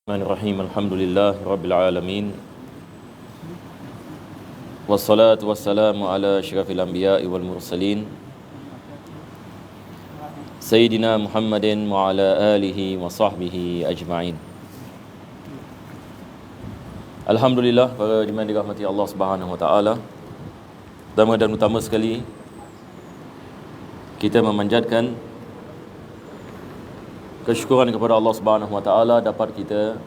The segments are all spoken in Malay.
Bismillahirrahmanirrahim. Alhamdulillah Rabbil Alamin. Wassalatu wassalamu ala asyrafil anbiya'i wal mursalin Sayyidina Muhammadin wa ala alihi wa sahbihi ajma'in. Alhamdulillah, para jemaah dirahmati Allah Subhanahu wa taala. Pertama dan utama sekali, kita memanjatkan kesyukuran kepada Allah Subhanahu wa taala dapat kita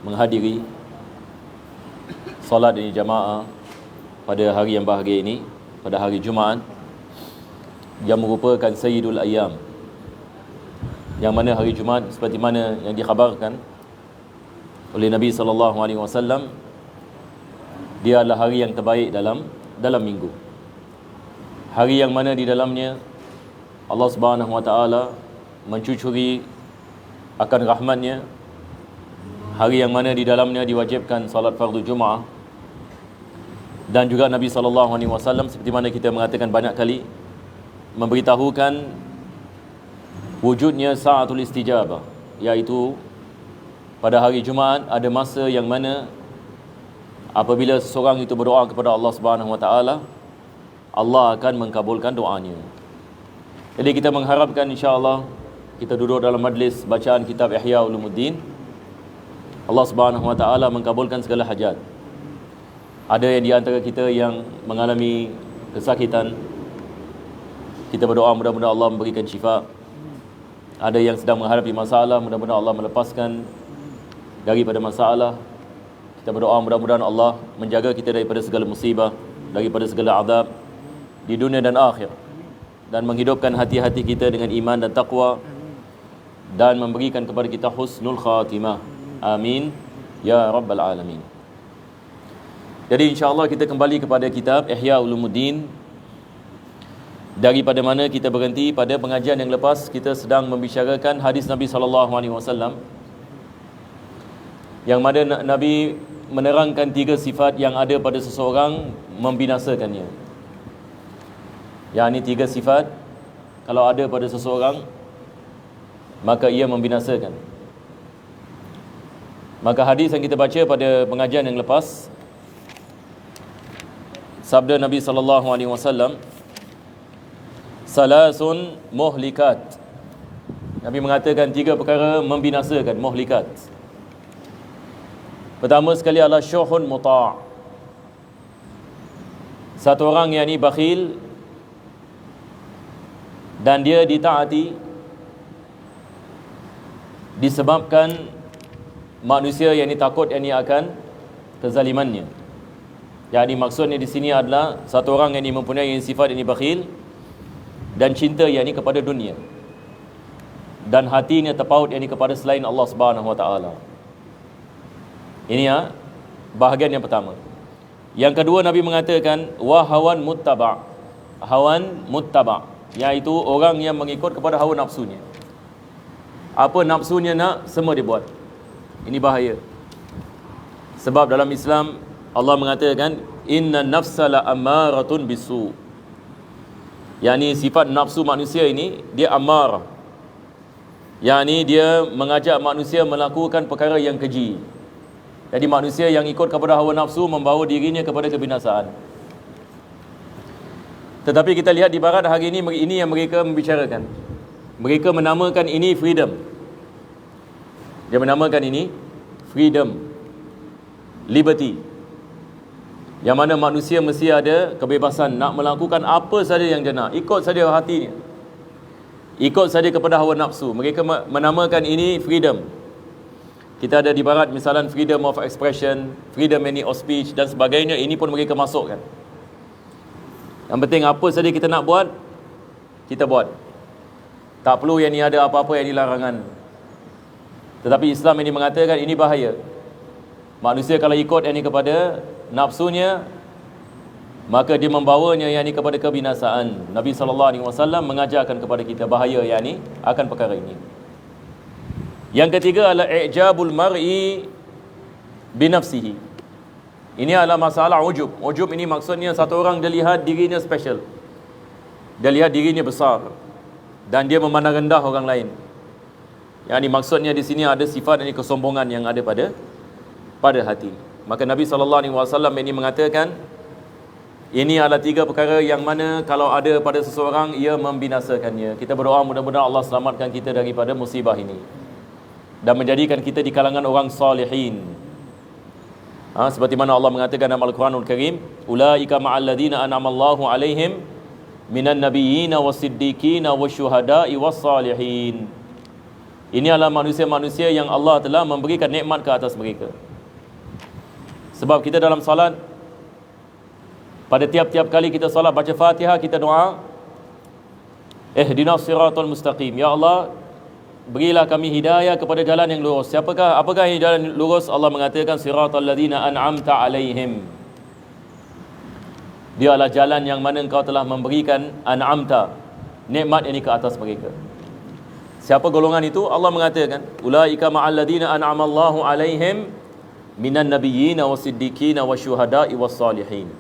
menghadiri solat ini jamaah pada hari yang bahagia ini, pada hari Jumaat yang merupakan Sayyidul Ayyam, yang mana hari Jumaat seperti mana yang dikhabarkan oleh Nabi SAW, dia adalah hari yang terbaik dalam minggu. Hari yang mana di dalamnya Allah Subhanahu wa taala mencucuri akan rahmatnya, hari yang mana di dalamnya diwajibkan salat fardu Jumaah. Dan juga Nabi SAW, seperti mana kita mengatakan banyak kali, memberitahukan wujudnya sa'atul istijabah, iaitu pada hari Jumaat ada masa yang mana apabila seseorang itu berdoa kepada Allah Subhanahu wa taala, Allah akan mengkabulkan doanya. Jadi kita mengharapkan insya-Allah kita duduk dalam majlis bacaan kitab Ihya Ulumuddin, Allah Subhanahu wa taala mengkabulkan segala hajat. Ada yang di antara kita yang mengalami kesakitan, kita berdoa mudah-mudahan Allah memberikan syifa. Ada yang sedang menghadapi masalah, mudah-mudahan Allah melepaskan daripada masalah. Kita berdoa mudah-mudahan Allah menjaga kita daripada segala musibah, daripada segala azab di dunia dan akhir, dan menghidupkan hati-hati kita dengan iman dan taqwa, dan memberikan kepada kita husnul khatimah. Amin ya rabbal alamin. Jadi insya-Allah kita kembali kepada kitab Ihya Ulumuddin, daripada mana kita berhenti pada pengajian yang lepas. Kita sedang membicarakan hadis Nabi SAW, yang mana Nabi menerangkan 3 sifat yang ada pada seseorang membinasakannya. Yang ini 3 sifat kalau ada pada seseorang, maka ia membinasakan. Maka hadis yang kita baca pada pengajian yang lepas, sabda Nabi SAW, salasun muhlikat. Nabi mengatakan 3 perkara membinasakan, muhlikat. Pertama sekali adalah syuhun muta'. Satu orang yang ni bakhil dan dia ditaati disebabkan manusia yang ni takut yang ni akan kezalimannya. Jadi maksudnya di sini adalah satu orang yang ni mempunyai sifat yang ni bakhil dan cinta yang ni kepada dunia, dan hatinya terpaut yang ni kepada selain Allah Subhanahu wa taala. Ini ya bahagian yang pertama. Yang kedua, Nabi mengatakan wa hawan muttaba'. Hawan muttaba', iaitu orang yang mengikut kepada hawa nafsunya. Apa nafsunya nak, semua dia buat. Ini bahaya. Sebab dalam Islam Allah mengatakan inna nafsa la ammaratun bisu. Yani sifat nafsu manusia ini dia ammar. Yani dia mengajak manusia melakukan perkara yang keji. Jadi manusia yang ikut kepada hawa nafsu membawa dirinya kepada kebinasaan. Tetapi kita lihat di barat hari ini yang mereka membicarakan. Mereka menamakan ini freedom. Dia menamakan ini freedom, liberty, yang mana manusia mesti ada kebebasan nak melakukan apa saja yang dia nak, ikut saja hatinya, ikut saja kepada hawa nafsu. Mereka menamakan ini freedom. Kita ada di barat misalan freedom of expression, freedom of speech dan sebagainya. Ini pun mereka masukkan. Yang penting apa saja kita nak buat, kita buat. Tak perlu yang ni ada apa-apa yang dilarangan. Tetapi Islam ini mengatakan ini bahaya. Manusia kalau ikut yang ni kepada nafsunya, maka dia membawanya yang ni kepada kebinasaan. Nabi SAW mengajarkan kepada kita bahaya yang ni akan perkara ini. Yang ketiga adalah i'jabul mar'i binafsihi. Ini adalah masalah ujub. Ujub ini maksudnya satu orang dia lihat dirinya special, dia lihat dirinya besar, dan dia memandang rendah orang lain. Yang maksudnya di sini ada sifat ini kesombongan yang ada pada hati. Maka Nabi SAW ini mengatakan, ini adalah 3 perkara yang mana kalau ada pada seseorang, ia membinasakannya. Kita berdoa mudah-mudahan Allah selamatkan kita daripada musibah ini dan menjadikan kita di kalangan orang salihin. Seperti mana Allah mengatakan dalam Al-Quranul Karim, ulaika ma'al ladina an'amallahu alaihim minan nabiyyina was-siddiqina wasyuhada'i was-salihin. Ini adalah manusia-manusia yang Allah telah memberikan nikmat ke atas mereka. Sebab kita dalam salat, pada tiap-tiap kali kita salat baca Fatihah, kita doa, ihdinas siratal mustaqim. Ya Allah, berilah kami hidayah kepada jalan yang lurus. Apakah jalan yang lurus? Allah mengatakan siratal ladzina an'amta alaihim. Dia adalah jalan yang mana engkau telah memberikan an'amta, nikmat ini ke atas mereka. Siapa golongan itu? Allah mengatakan, ulaika ma'al ladzina an'amallahu alaihim minan nabiyyina was-siddiqina wasyuhada'i was-salihin.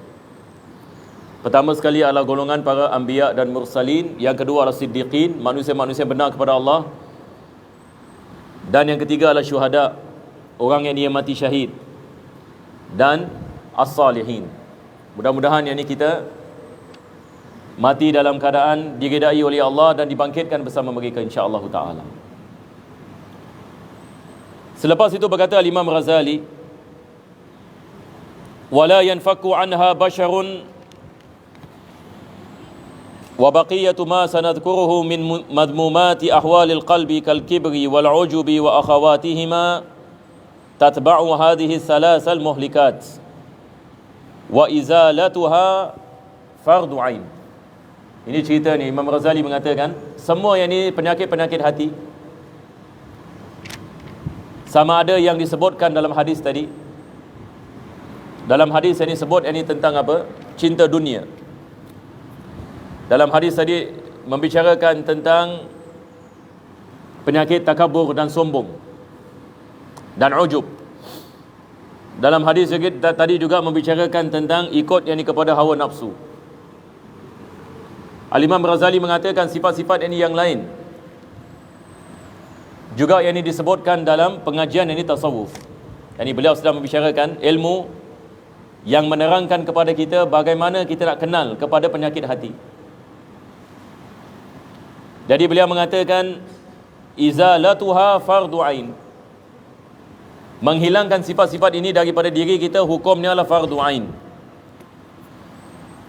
Pertama sekali adalah golongan para anbiya dan mursalin. Yang kedua adalah siddiqin, manusia-manusia benar kepada Allah. Dan yang ketiga adalah syuhada, orang yang dia mati syahid. Dan as-salihin. Mudah-mudahan yang ini kita mati dalam keadaan diridai oleh Allah dan dibangkitkan bersama mereka insya-Allah taala. Selepas itu berkata Imam Ghazali, wala yanfaku anha basharun wa baqiyatu ma sanadhkuruhu min madmumati ahwalil qalbi kal kibri wal ujubi wa akhawatihima tatba'u hadhihi thalathal muhlikat wa izalatuha fardu ain. Ini cerita ni Imam Ghazali mengatakan, semua yang ni penyakit-penyakit hati, sama ada yang disebutkan dalam hadis tadi. Dalam hadis ini sebut ini tentang apa? Cinta dunia. Dalam hadis tadi membicarakan tentang penyakit takabur dan sombong dan ujub. Dalam hadis tadi juga membicarakan tentang ikut yang kepada hawa nafsu. Al-Imam Ghazali mengatakan sifat-sifat ini yang lain juga yang ini disebutkan dalam pengajian ini tasawuf. Yang beliau sedang membicarakan ilmu yang menerangkan kepada kita bagaimana kita nak kenal kepada penyakit hati. Jadi beliau mengatakan izalatuha fardu ain. Menghilangkan sifat-sifat ini daripada diri kita, hukumnya adalah fardu ain.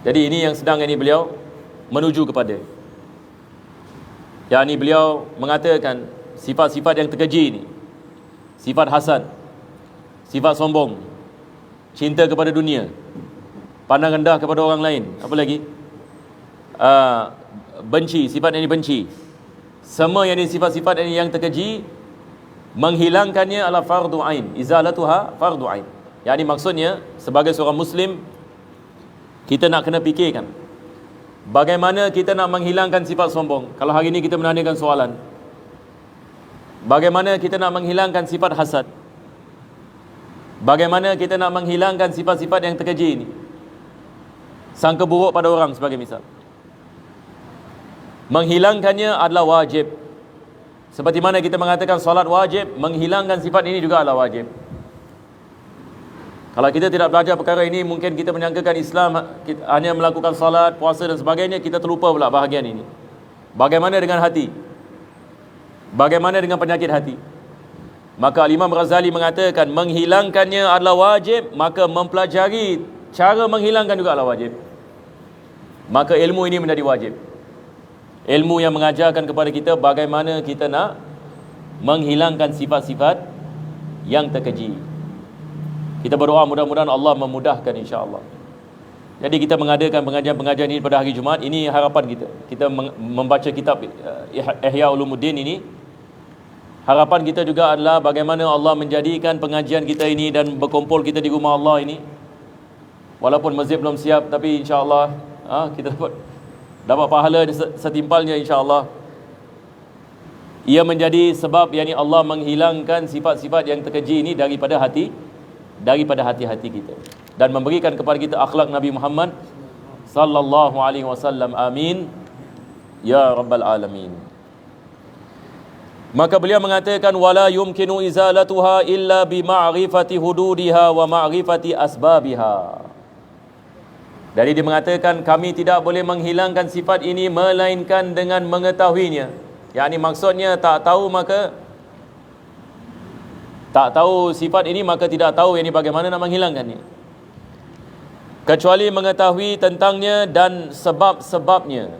Jadi ini yang sedang ini beliau menuju kepada. Yang ini beliau mengatakan sifat-sifat yang terkeji ini, sifat hasad, sifat sombong, cinta kepada dunia, pandang rendah kepada orang lain, apa lagi? Benci, sifat yang benci. Semua yang ini sifat-sifat ini yang terkeji, menghilangkannya adalah fardu ain. Izalatuha fardu ain. Yang ini maksudnya sebagai seorang muslim, kita nak kena fikirkan bagaimana kita nak menghilangkan sifat sombong. Kalau hari ini kita menanyakan soalan, bagaimana kita nak menghilangkan sifat hasad, bagaimana kita nak menghilangkan sifat-sifat yang terkeji ini, sangka buruk pada orang sebagai misal. Menghilangkannya adalah wajib. Seperti mana kita mengatakan solat wajib, menghilangkan sifat ini juga adalah wajib. Kalau kita tidak belajar perkara ini, mungkin kita menyangkakan Islam hanya melakukan salat, puasa dan sebagainya, kita terlupa pula bahagian ini. Bagaimana dengan hati? Bagaimana dengan penyakit hati? Maka Imam Ghazali mengatakan menghilangkannya adalah wajib, maka mempelajari cara menghilangkan juga adalah wajib. Maka ilmu ini menjadi wajib. Ilmu yang mengajarkan kepada kita bagaimana kita nak menghilangkan sifat-sifat yang terkeji. Kita berdoa mudah-mudahan Allah memudahkan insya-Allah. Jadi kita mengadakan pengajian-pengajian ini pada hari Jumaat, ini harapan kita. Kita membaca kitab Ihya Ulumuddin ini. Harapan kita juga adalah bagaimana Allah menjadikan pengajian kita ini dan berkumpul kita di rumah Allah ini, walaupun masjid belum siap, tapi insya-Allah kita dapat pahala setimpalnya insya-Allah. Ia menjadi sebab yakni Allah menghilangkan sifat-sifat yang terkeji ini daripada hati-hati kita dan memberikan kepada kita akhlak Nabi Muhammad sallallahu alaihi wasallam. Amin ya rabbal alamin. Maka beliau mengatakan wala yumkinu izalatuha illa bi ma'rifati hududiha wa ma'rifati asbabiha. Jadi dia mengatakan kami tidak boleh menghilangkan sifat ini melainkan dengan mengetahuinya. Yakni maksudnya tak tahu sifat ini maka tidak tahu ini bagaimana nak menghilangkannya. Kecuali mengetahui tentangnya dan sebab-sebabnya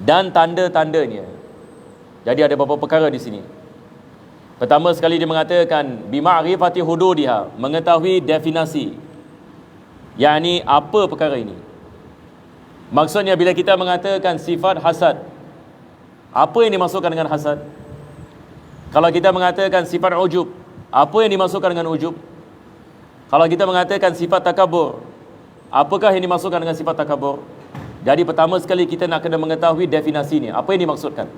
dan tanda-tandanya. Jadi ada beberapa perkara di sini. Pertama sekali dia mengatakan bima'rifati hududiha, mengetahui definisi. Yakni apa perkara ini? Maksudnya bila kita mengatakan sifat hasad, apa yang dimasukkan dengan hasad? Kalau kita mengatakan sifat ujub, apa yang dimasukkan dengan ujub? Kalau kita mengatakan sifat takabur, apakah yang dimasukkan dengan sifat takabur? Jadi pertama sekali kita nak kena mengetahui definisinya, apa yang dimaksudkan?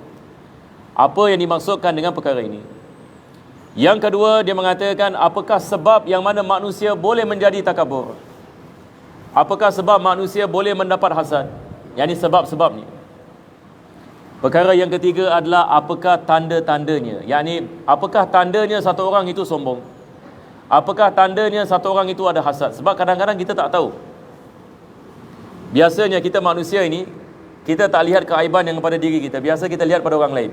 Apa yang dimaksudkan dengan perkara ini? Yang kedua, dia mengatakan apakah sebab yang mana manusia boleh menjadi takabur? Apakah sebab manusia boleh mendapat hasad? Yang ini sebab-sebabnya. Perkara yang ketiga adalah apakah tanda-tandanya? Yakni apakah tandanya satu orang itu sombong? Apakah tandanya satu orang itu ada hasad? Sebab kadang-kadang kita tak tahu. Biasanya kita manusia ini, kita tak lihat keaiban yang pada diri kita. Biasa kita lihat pada orang lain.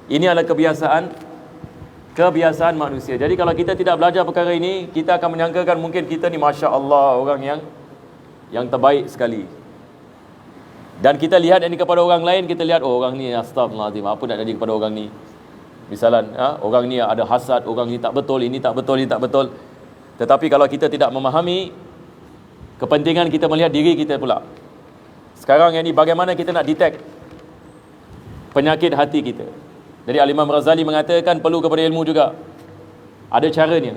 Ini adalah kebiasaan manusia. Jadi kalau kita tidak belajar perkara ini, kita akan menyangkakan mungkin kita ni Masya Allah orang yang terbaik sekali. Dan kita lihat ini kepada orang lain, kita lihat oh orang ni astagfirullahaladzim, apa nak jadi kepada orang ni. Misalnya orang ni ada hasad, orang ni tak betul, ini tak betul, ini tak betul. Tetapi kalau kita tidak memahami, kepentingan kita melihat diri kita pula. Sekarang yang ni bagaimana kita nak detect penyakit hati kita. Jadi Al-Imam Razali mengatakan perlu kepada ilmu juga. Ada caranya.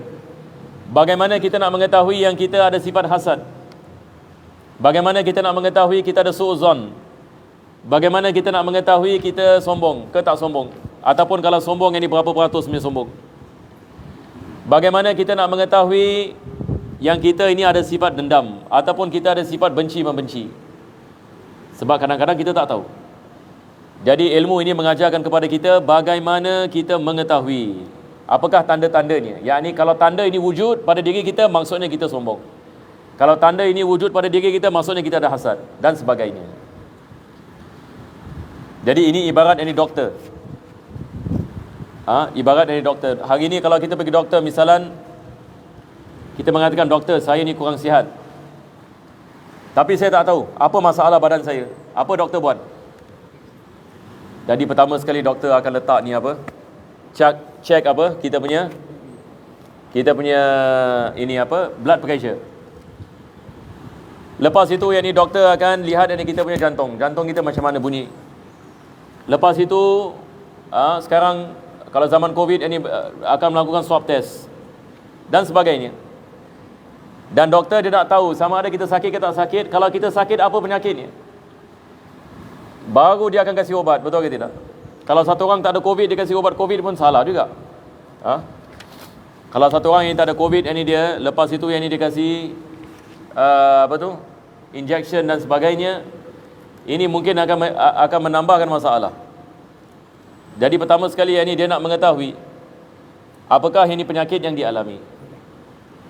Bagaimana kita nak mengetahui yang kita ada sifat hasad? Bagaimana kita nak mengetahui kita ada su'uzon? Bagaimana kita nak mengetahui kita sombong ke tak sombong? Ataupun kalau sombong ini berapa peratus punya sombong? Bagaimana kita nak mengetahui yang kita ini ada sifat dendam ataupun kita ada sifat benci-membenci? Sebab kadang-kadang kita tak tahu. Jadi ilmu ini mengajarkan kepada kita bagaimana kita mengetahui apakah tanda-tandanya. Yakni kalau tanda ini wujud pada diri kita, maksudnya kita sombong. Kalau tanda ini wujud pada diri kita, maksudnya kita ada hasad dan sebagainya. Jadi ini ibarat ini doktor. Ibarat ini doktor. Hari ini kalau kita pergi doktor, misalan kita mengatakan doktor, saya ni kurang sihat. Tapi saya tak tahu apa masalah badan saya. Apa doktor buat? Jadi pertama sekali doktor akan letak ni apa? Check apa? Kita punya ini apa? Blood pressure. Lepas itu yang ni doktor akan lihat ini kita punya jantung. Jantung kita macam mana bunyi. Lepas itu sekarang kalau zaman Covid ini akan melakukan swab test dan sebagainya. Dan doktor dia nak tahu sama ada kita sakit ke tak sakit. Kalau kita sakit, apa penyakitnya? Baru dia akan kasih obat, betul ke tidak? Kalau satu orang tak ada Covid, dia kasih obat Covid pun salah juga. Kalau satu orang yang tak ada Covid, ini dia, lepas itu yang ini dia kasih injection dan sebagainya, ini mungkin akan menambahkan masalah. Jadi pertama sekali yang ini dia nak mengetahui apakah ini penyakit yang dialami.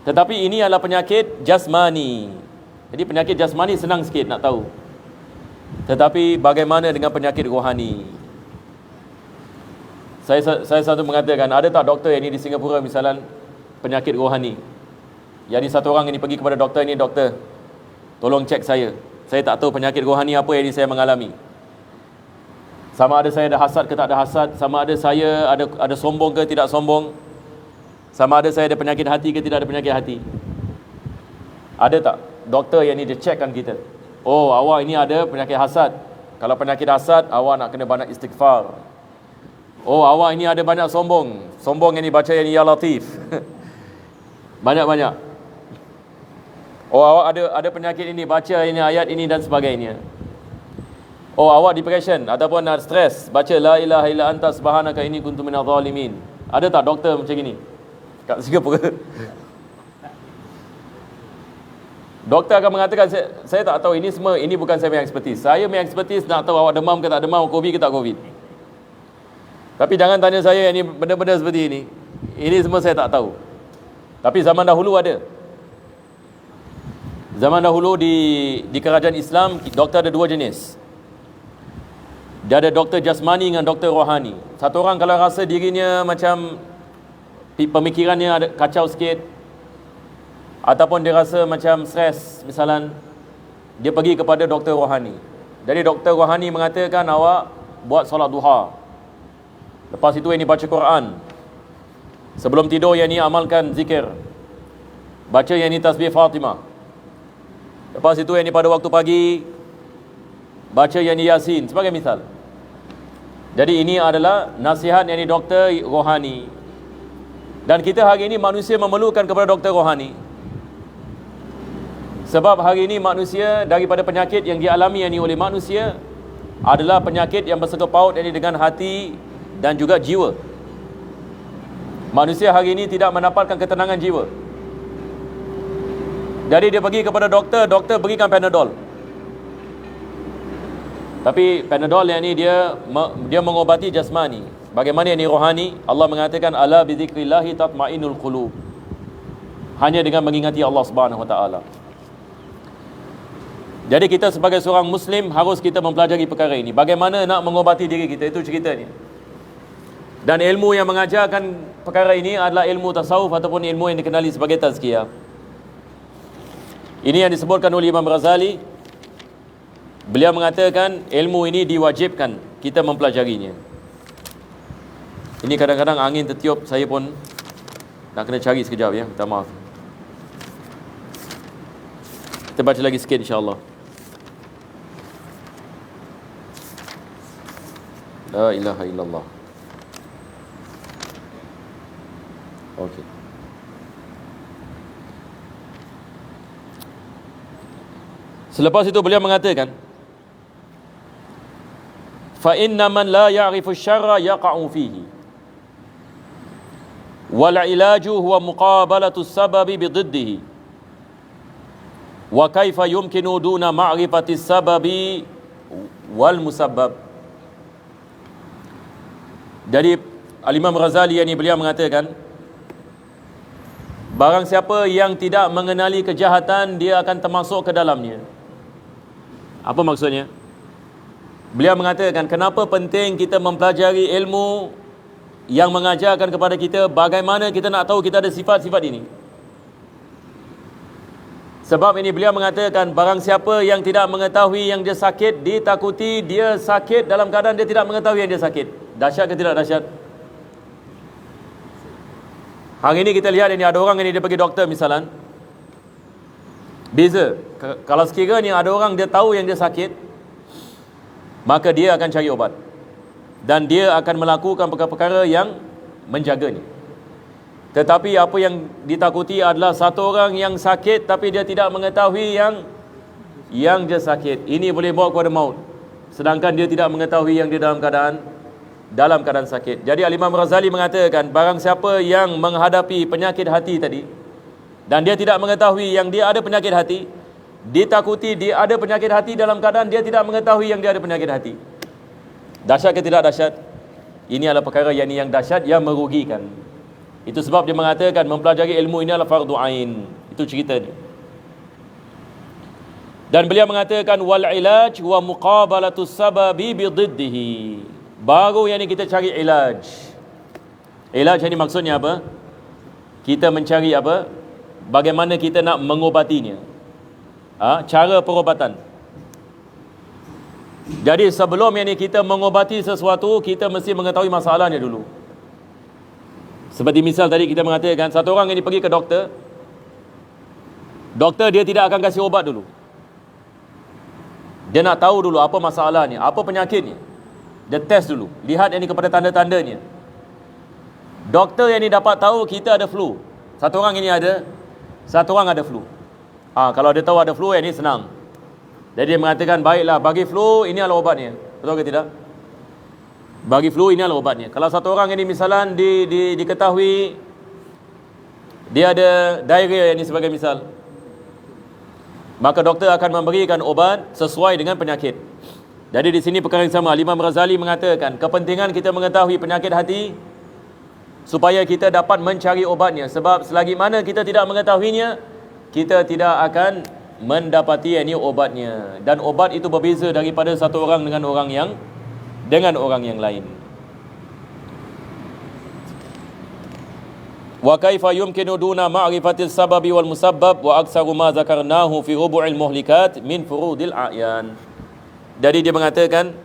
Tetapi ini adalah penyakit jasmani. Jadi penyakit jasmani senang sikit nak tahu. Tetapi bagaimana dengan penyakit rohani? Saya satu mengatakan, ada tak doktor yang ini di Singapura misalan penyakit rohani? Jadi satu orang ini pergi kepada doktor ini, doktor, tolong cek saya. Saya tak tahu penyakit rohani apa yang ini saya mengalami. Sama ada saya ada hasad ke tak ada hasad, sama ada saya ada sombong ke tidak sombong, sama ada saya ada penyakit hati ke tidak ada penyakit hati. Ada tak doktor yang ini dia cekkan kita? Oh, awak ini ada penyakit hasad. Kalau penyakit hasad, awak nak kena banyak istighfar. Oh, awak ini ada banyak sombong. Sombong yang ini baca yang ini Ya Latif. Banyak-banyak. Oh, awak ada penyakit ini, baca ini ayat ini dan sebagainya. Oh, awak depression ataupun nak stres, baca La ilaha illa anta subhanaka inni kuntu minadh dhalimin. Ada tak doktor macam ini kat Singapura? Doktor akan mengatakan, saya tak tahu, ini semua, ini bukan saya punya expertise. Saya punya expertise nak tahu awak demam ke tak demam, Covid ke tak Covid. Tapi jangan tanya saya ini benda-benda seperti ini. Ini semua saya tak tahu. Tapi zaman dahulu ada. Zaman dahulu di kerajaan Islam, doktor ada dua jenis. Dia ada doktor jasmani dengan doktor rohani. Satu orang kalau rasa dirinya macam pemikirannya ada kacau sikit, ataupun dia rasa macam stres misalan, dia pergi kepada doktor rohani. Jadi doktor rohani mengatakan awak buat solat duha. Lepas itu yang ni baca Quran. Sebelum tidur yang ni amalkan zikir. Baca yang ni tasbih Fatimah. Lepas itu yang ni pada waktu pagi baca yang ni Yasin sebagai misal. Jadi ini adalah nasihat yang ni doktor rohani. Dan kita hari ini manusia memerlukan kepada doktor rohani. Sebab hari ini manusia daripada penyakit yang dialami yang ni oleh manusia adalah penyakit yang bersangkut paut yang ni dengan hati dan juga jiwa. Manusia hari ini tidak mendapatkan ketenangan jiwa. Jadi dia pergi kepada doktor, doktor berikan Panadol. Tapi Panadol yang ni dia mengobati jasmani. Bagaimana yang ni rohani? Allah mengatakan ala bizikrillahi tatmainul qulub. Hanya dengan mengingati Allah Subhanahu wa taala. Jadi kita sebagai seorang muslim harus kita mempelajari perkara ini. Bagaimana nak mengobati diri kita, itu ceritanya. Dan ilmu yang mengajarkan perkara ini adalah ilmu tasawuf ataupun ilmu yang dikenali sebagai tazkiyah. Ini yang disebutkan oleh Imam Ghazali. Beliau mengatakan ilmu ini diwajibkan kita mempelajarinya. Ini kadang-kadang angin tertiup, saya pun nak kena cari sekejap ya, minta maaf. Kita baca lagi sikit insya-Allah. La ilaha illallah. Okey. Selepas itu beliau mengatakan, fa inna man la ya'rifu asy-syarra yaqa'u fihi. Wal ilaju huwa muqabalatu as-sababi bididdihi. Wa kaifa yumkinu duna ma'rifati as-sababi wal musabbab. Jadi Al-Imam Ghazali yang ini beliau mengatakan, barang siapa yang tidak mengenali kejahatan, dia akan termasuk ke dalamnya. Apa maksudnya? Beliau mengatakan kenapa penting kita mempelajari ilmu yang mengajarkan kepada kita bagaimana kita nak tahu kita ada sifat-sifat ini. Sebab ini beliau mengatakan barang siapa yang tidak mengetahui yang dia sakit, ditakuti dia sakit dalam keadaan dia tidak mengetahui yang dia sakit. Dahsyat ke tidak dahsyat? Hari ini kita lihat ini ada orang ini dia pergi doktor misalan. Beza. Kalau sekiranya ada orang dia tahu yang dia sakit, maka dia akan cari obat. Dan dia akan melakukan perkara-perkara yang menjaganya. Tetapi apa yang ditakuti adalah satu orang yang sakit tapi dia tidak mengetahui yang dia sakit. Ini boleh bawa kepada maut. Sedangkan dia tidak mengetahui yang dia dalam keadaan sakit. Jadi Al-Imam Ghazali mengatakan barang siapa yang menghadapi penyakit hati tadi dan dia tidak mengetahui yang dia ada penyakit hati, ditakuti dia ada penyakit hati dalam keadaan dia tidak mengetahui yang dia ada penyakit hati. Dahsyat ke tidak dahsyat? Ini adalah perkara yang dahsyat, yang merugikan. Itu sebab dia mengatakan mempelajari ilmu ini adalah fardu ain. Itu cerita dia. Dan beliau mengatakan wal ilaj wa muqabalatu sababi bididdihi. Baru yang ni kita cari ilaj. Ilaj ini maksudnya apa? Kita mencari apa? Bagaimana kita nak mengobatinya. Cara perubatan. Jadi sebelum yang ni kita mengobati sesuatu, kita mesti mengetahui masalahnya dulu. Seperti misal tadi kita mengatakan satu orang ini pergi ke doktor. Doktor dia tidak akan kasih obat dulu. Dia nak tahu dulu apa masalahnya, apa penyakitnya. Dia test dulu, lihat yang ni kepada tanda-tandanya. Doktor yang ni dapat tahu kita ada flu. Satu orang ada flu. Kalau dia tahu ada flu, yang ni senang. Jadi dia mengatakan baiklah bagi flu ini adalah obatnya. Betul ke tidak? Bagi flu ini adalah obatnya. Kalau satu orang ini misalan diketahui dia ada diarrhea ini sebagai misal, maka doktor akan memberikan obat sesuai dengan penyakit. Jadi di sini perkara yang sama. Imam Ghazali mengatakan kepentingan kita mengetahui penyakit hati supaya kita dapat mencari obatnya. Sebab selagi mana kita tidak mengetahuinya, kita tidak akan mendapati obatnya. Dan obat itu berbeza daripada satu orang dengan orang yang lain. Wa kaifa yumkinu duna ma'rifatis sababi wal musabbab wa aktsaru ma zakarnahu fi rubu'il muhlikat min furudil a'yan. Jadi dia mengatakan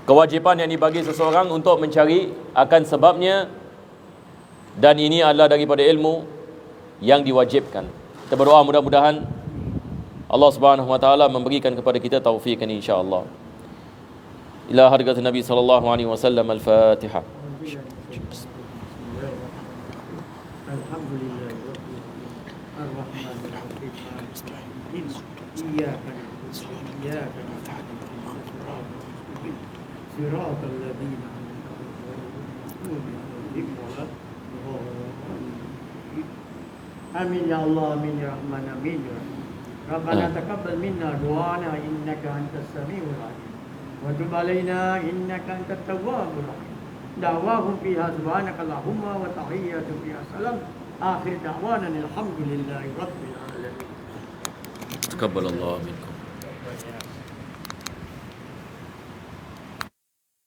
kewajipan yang dibagi seseorang untuk mencari akan sebabnya, dan ini adalah daripada ilmu yang diwajibkan. Kita berdoa mudah-mudahan Allah Subhanahu wa taala memberikan kepada kita taufik ini insya-Allah. Ila hadrat Nabi sallallahu alaihi wasallam al-Fatihah. Alhamdulillah ar-Rahmanir Rahim. Iyyaka iyyaka siratal ladzina amin ya Allah, amin ya Rahman, amin ya Rahim. Rabbana taqabbal minna du'ana innaka antas samiul alim wa tub alaina innaka antat tawwabur rahim. Da'wahum fiha subhanaka Allahumma wa tahiyyatuhum fiha salam. Akhir da'wana alhamdulillahi rabbil alamin. Taqabbalallahu minkum.